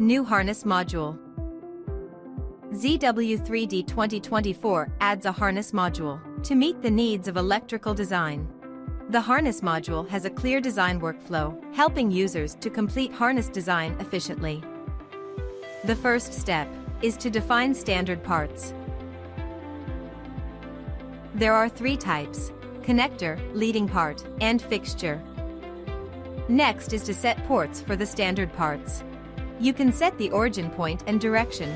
New Harness Module. ZW3D 2024 adds a harness module to meet the needs of electrical design. The harness module has a clear design workflow, helping users to complete harness design efficiently. The first step is to define standard parts. There are three types: connector, leading part, and fixture. Next is to set ports for the standard parts. You can set the origin point and direction.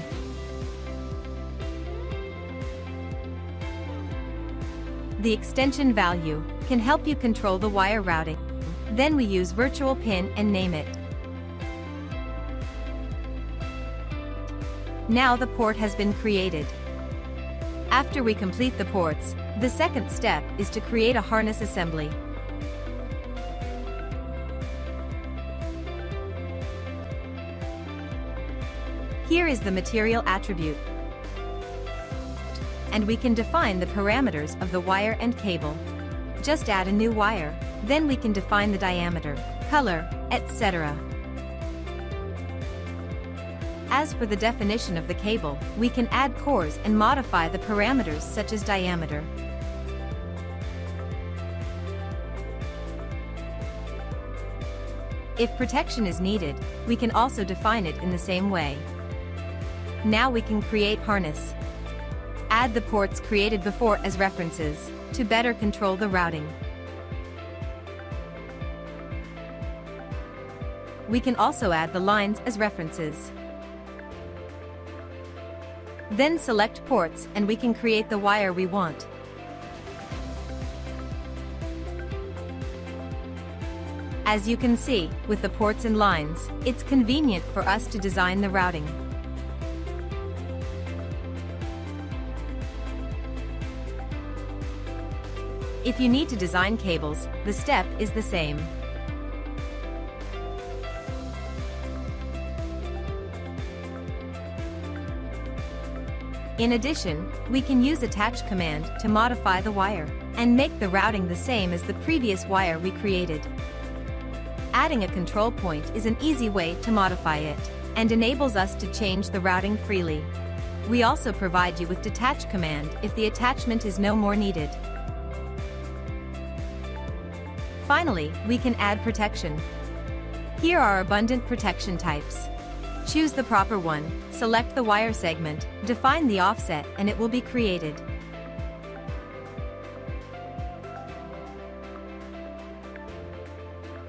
The extension value can help you control the wire routing. Then we use virtual pin and name it. Now the port has been created. After we complete the ports, the second step is to create a harness assembly. Here is the material attribute, and we can define the parameters of the wire and cable. Just add a new wire, then we can define the diameter, color, etc. As for the definition of the cable, we can add cores and modify the parameters such as diameter. If protection is needed, we can also define it in the same way. Now we can create harness. Add the ports created before as references to better control the routing. We can also add the lines as references. Then select ports and we can create the wire we want. As you can see, with the ports and lines, it's convenient for us to design the routing. If you need to design cables, the step is the same. In addition, we can use attach command to modify the wire and make the routing the same as the previous wire we created. Adding a control point is an easy way to modify it and enables us to change the routing freely. We also provide you with detach command if the attachment is no more needed. Finally, we can add protection. Here are abundant protection types. Choose the proper one, select the wire segment, define the offset, and it will be created.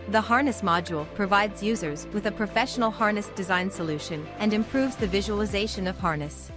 The harness module provides users with a professional harness design solution and improves the visualization of harness.